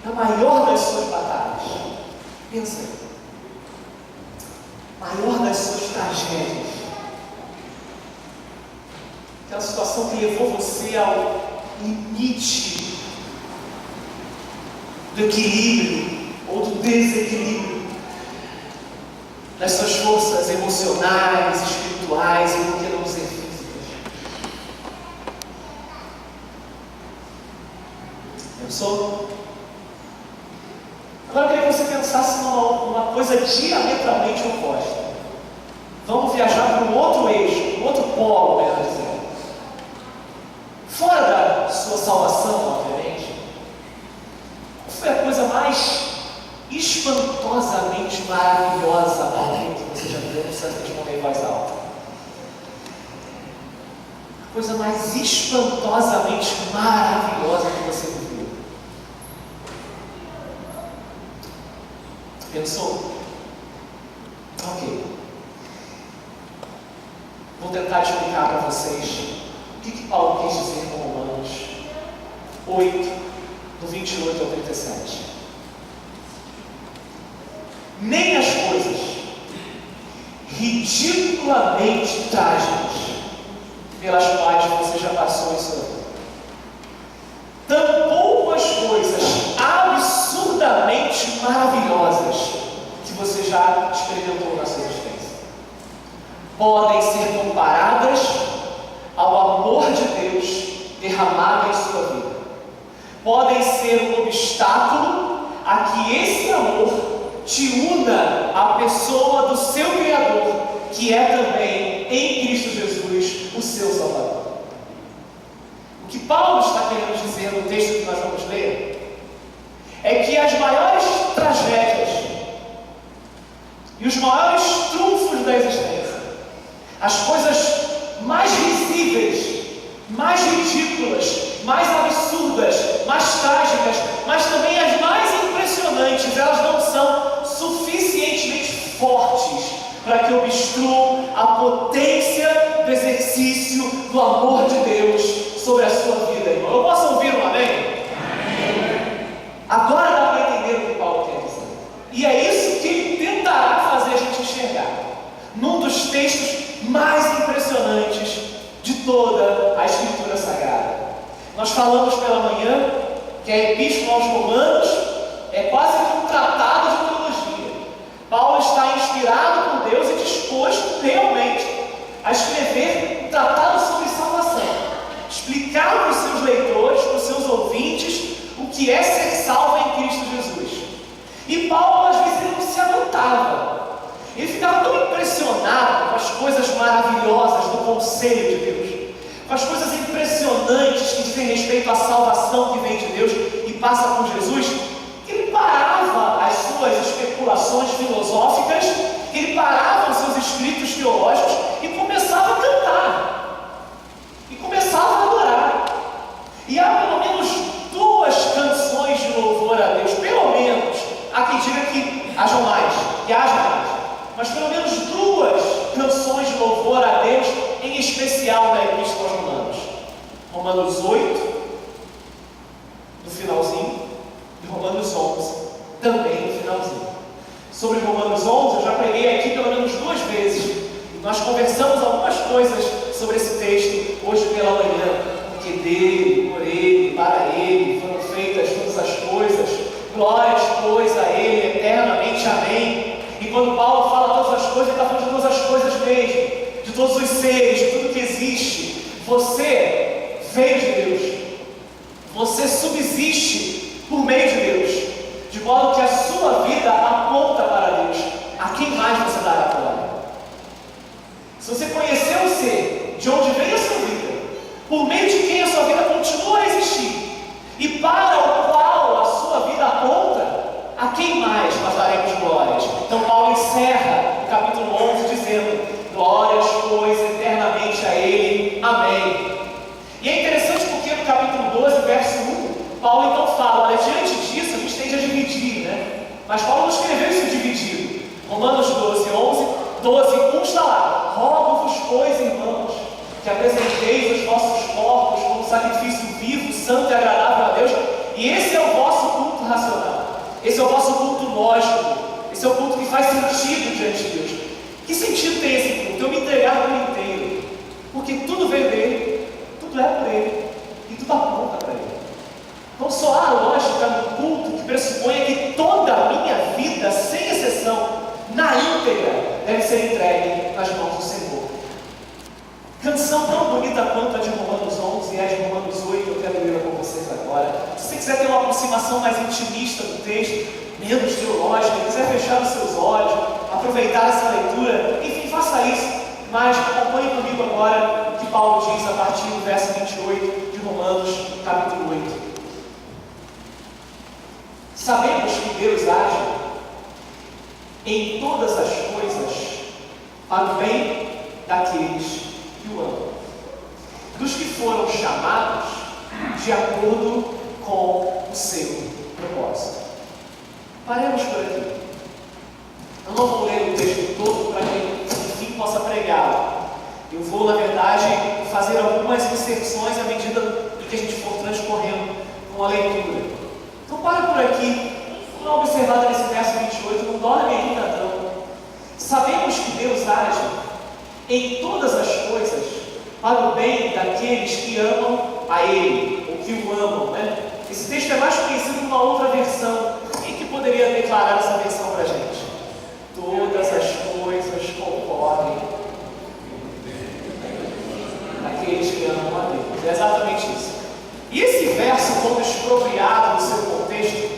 na maior das suas batalhas. Pensa aí. Maior das suas tragédias. Aquela situação que levou você ao limite do equilíbrio ou do desequilíbrio das suas forças emocionais, espirituais e por que não dizer físicas. Pensou? Agora eu queria que você pensasse numa coisa diametralmente oposta. Vamos viajar para um outro eixo, um outro polo, melhor dizendo. Fora da sua salvação, obviamente, qual foi a coisa mais espantosamente maravilhosa que você já viu? Não precisa responder em voz alta. A coisa mais espantosamente maravilhosa que você viveu. Pensou? Ok. Vou tentar explicar para vocês o que Paulo quis dizer com Romanos 8, do 28 ao 37. Nem as coisas ridiculamente trágicas pelas quais você já passou em sua vida, tampouco as coisas absurdamente maravilhosas que você já experimentou na sua existência podem ser comparadas ao amor de Deus derramado em sua vida. Podem ser um obstáculo a que esse amor te una à pessoa do seu Criador, que é também em Cristo Jesus o seu Salvador. O que Paulo está querendo dizer no texto que nós vamos ler é que as maiores tragédias e os maiores trunfos da existência, as coisas mais risíveis, mais ridículas, mais absurdas, mais trágicas, mas também as mais impressionantes, elas não são suficientemente fortes para que obstruam a potência do exercício do amor de Deus sobre a sua vida, irmão. Eu posso ouvir um amém? Amém. Agora dá para entender o que Paulo quer dizer. E é isso que ele tentará fazer a gente enxergar num dos textos mais impressionantes de toda a Escritura Sagrada. Nós falamos pela manhã que a Epístola aos Romanos é quase que um tratado de teologia. Paulo está inspirado por Deus e disposto realmente a escrever um tratado sobre salvação, explicar para os seus leitores, para os seus ouvintes, o que é ser salvo em Cristo Jesus. E Paulo, às vezes, ele não se aguentava. Ele ficava tão impressionado com as coisas maravilhosas do conselho de Deus, com as coisas impressionantes que dizem respeito à salvação que vem de Deus e passa por Jesus, que ele parava as suas especulações filosóficas, ele parava os seus escritos teológicos e começava a cantar, e começava a adorar. E há pelo menos duas canções de louvor a Deus, pelo menos, há quem diga que haja mais, mas pelo menos duas canções de louvor a Deus, em especial na Epístola aos Romanos. Romanos 8, no finalzinho, e Romanos 11, também no finalzinho. Sobre Romanos 11, eu já preguei aqui pelo menos duas vezes, e nós conversamos algumas coisas sobre esse texto hoje pela manhã, porque dele, por ele, para ele, foram feitas todas as coisas, glórias, pois, a ele, eternamente, amém. E quando Paulo fala todas as coisas, ele está falando de todas as coisas mesmo, de todos os seres, de tudo que existe. Você veio de Deus, você subsiste por meio de Deus, de modo que a sua vida aponta para Deus. A quem mais você dará glória? Se você conheceu o ser, de onde veio a sua vida, por meio de quem a sua vida continua a existir, e para o qual a sua vida aponta, a quem mais nós daremos glórias? Então Paulo encerra o capítulo 11 dizendo: glórias, pois, eternamente a ele, amém. E é interessante porque no capítulo 12, verso 1, Paulo então fala, olha, diante disso a gente tende a dividir, né? Mas Paulo não escreveu isso dividido. Romanos 12, 1 está lá: rogo-vos, pois, irmãos, que apresenteis os vossos corpos como sacrifício vivo, santo e agradável a Deus, e esse é o vosso culto racional. Esse é o vosso culto lógico. Esse é o culto que faz sentido diante de Deus. Que sentido tem esse culto? Eu me entregar por inteiro. Porque tudo veio dele, tudo é por ele, e tudo aponta para ele. Então só há lógica no culto que pressupõe que toda a minha vida, sem exceção, na íntegra, deve ser entregue nas mãos do Senhor. Canção tão bonita quanto a de Romanos 11 e a de Romanos 8, eu quero ler com vocês agora. Se você quiser ter uma aproximação mais intimista do texto, menos teológica, quiser fechar os seus olhos, aproveitar essa leitura, enfim, faça isso. Mas acompanhe comigo agora o que Paulo diz a partir do verso 28 de Romanos, capítulo 8. Sabemos que Deus age em todas as coisas para o bem daqueles que o amam, dos que foram chamados de acordo com o seu propósito. Paremos por aqui. Eu não vou ler o texto todo para que, enfim, possa pregá-lo. Eu vou, na verdade, fazer algumas inserções à medida em que a gente for transcorrendo com a leitura. Então, para por aqui. Dá uma observada nesse verso 28, não dorme ainda não. Sabemos que Deus age em todas as coisas para o bem daqueles que amam a Ele, ou que o amam, né? Esse texto é mais conhecido numa outra versão. Quem que poderia declarar essa versão para a gente? Todas as coisas concorrem àqueles que amam a Deus. É exatamente isso. E esse verso, quando expropriado do seu contexto,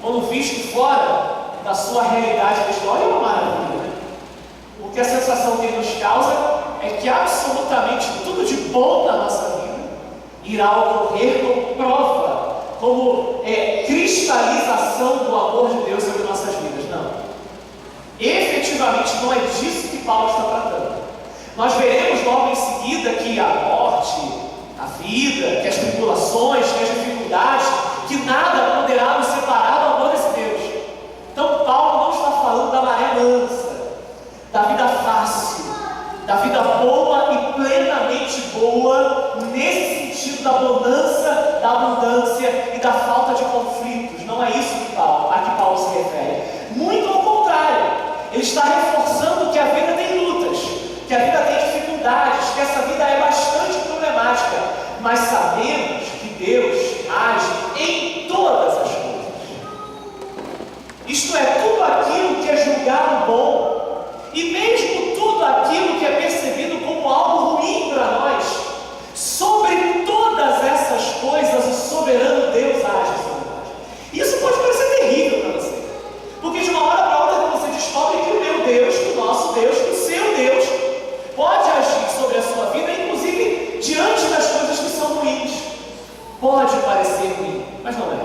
quando visto fora da sua realidade da história, é uma maravilha, né? Porque a sensação que ele nos causa é que absolutamente tudo de bom na nossa vida irá ocorrer como prova, como cristalização do amor de Deus sobre nossas vidas. Não. Efetivamente não é disso que Paulo está tratando. Nós veremos logo em seguida que a morte, a vida, que as tribulações, que as dificuldades, que nada poderá nos separar do amor desse Deus. Então Paulo não está falando da maré mansa, da vida fácil, da vida boa e plenamente boa, nesse sentido da abundância e da falta de conflitos. Não é isso a que Paulo se refere. Muito ao contrário, ele está reforçando que a vida tem lutas, que a vida tem dificuldades, que essa vida é bastante problemática, mas sabemos que Deus age em todas as coisas. Isto é, tudo aquilo que é julgado bom, e mesmo tudo aquilo que é percebido como algo ruim para nós, sobre todas essas coisas o soberano Deus age sobre nós. Isso pode parecer terrível para você, porque de uma hora para outra você descobre que o meu Deus, que o nosso Deus, que o seu Deus pode agir sobre a sua vida, inclusive diante das coisas que são ruins. Pode parecer ruim, mas não é.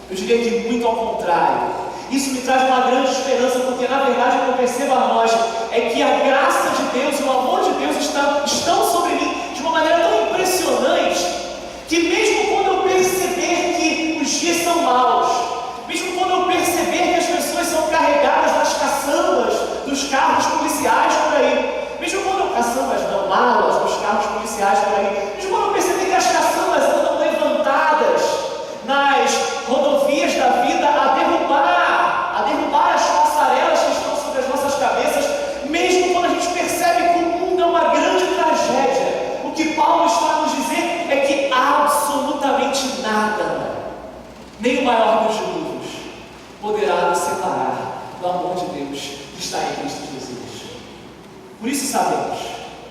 Eu diria que muito ao contrário. Isso me traz uma grande esperança, porque na verdade o que eu percebo a nós é que a graça de Deus e o amor de Deus estão sobre mim de uma maneira tão impressionante, que mesmo quando eu perceber que os dias são maus, mesmo quando eu perceber que as pessoas são carregadas nas caçambas dos carros policiais por aí, mesmo quando eu caçambas não, malas dos carros policiais por aí, mesmo quando eu perceber que as caçambas andam levantadas nas rodovias da vida a derrubar as passarelas que estão sobre as nossas cabeças, mesmo quando a gente percebe que o mundo é uma grande tragédia, o que Paulo está a nos dizer é que absolutamente nada, nem o maior dos dilúvios, poderá nos separar do amor de Deus que está em Cristo Jesus. Por isso sabemos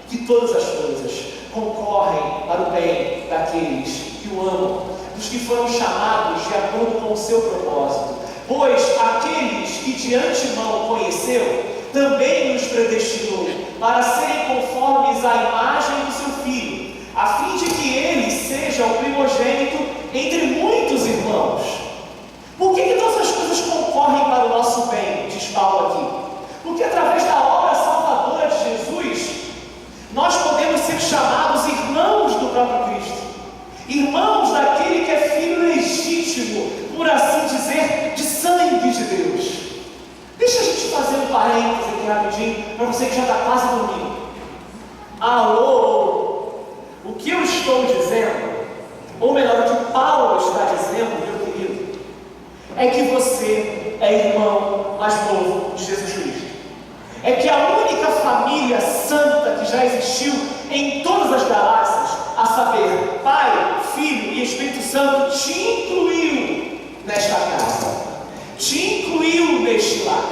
que todas as coisas concorrem para o bem daqueles que o amam, dos que foram chamados de acordo com o seu propósito. Pois aqueles que de antemão conheceu, também nos predestinou para serem conformes à imagem do seu Filho, a fim de que ele seja o primogênito entre muitos irmãos. Por que todas as coisas concorrem para o nosso bem, diz Paulo aqui? Porque através da obra salvadora de Jesus, nós podemos ser chamados irmãos do próprio Cristo, irmãos daquele que é filho legítimo, por assim dizer, de sangue de Deus. Deixa a gente fazer um parênteses aqui rapidinho, para você que já está quase dormindo. Alô, o que eu estou dizendo, ou melhor, o que Paulo está dizendo, meu querido, é que você é irmão mais novo de Jesus Cristo. É que a única família santa que já existiu em todas as galáxias, a saber, Pai, Filho e Espírito Santo, te incluiu nesta casa, te incluiu neste lar.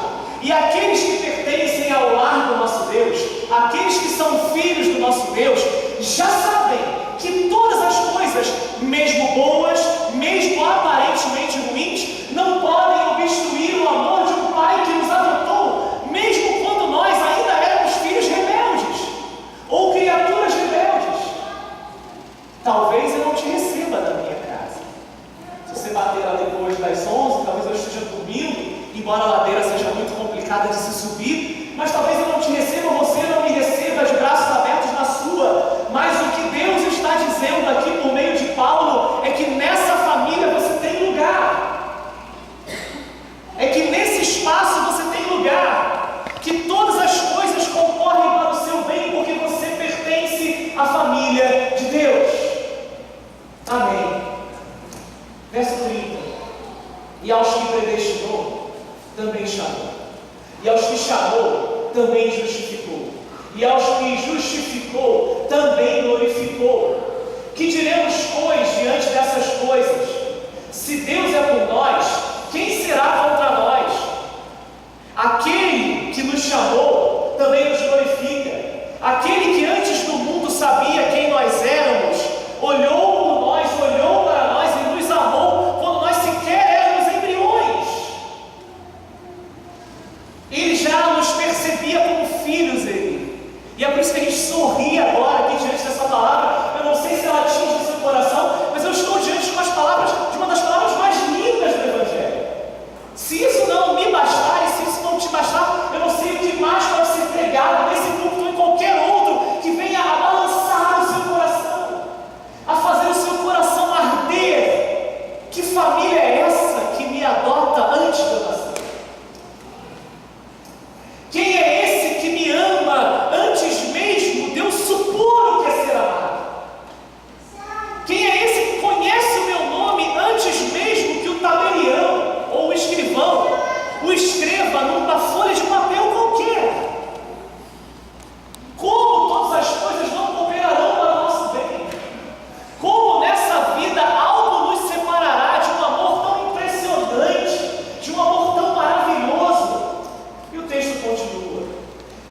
E aqueles que pertencem ao lar do nosso Deus, aqueles que são filhos do nosso Deus, já sabem que todas as coisas, mesmo boas, mesmo aparentemente ruins, não podem obstruir o amor de um Pai que nos adotou, mesmo quando nós ainda éramos filhos rebeldes, ou criaturas rebeldes. Talvez eu não te receba na minha casa. Se você bater lá depois das 11, talvez eu esteja dormindo, embora a ladeira seja muito complicada de se subir, mas talvez eu não te receba, você não me receba de braços abertos na sua. Mas o que Deus está dizendo aqui por meio de Paulo é que nessa família você tem lugar, é que nesse espaço você tem lugar, que todas as coisas concorrem para o seu bem porque você pertence à família de Deus. Amém. Verso 30. E aos que predestinou, também chamou. E aos que chamou, também justificou. E aos que justificou, também glorificou. Que diremos, pois, diante dessas coisas? Se Deus é por nós, quem será contra nós? Aquele que nos chamou, também nos glorifica.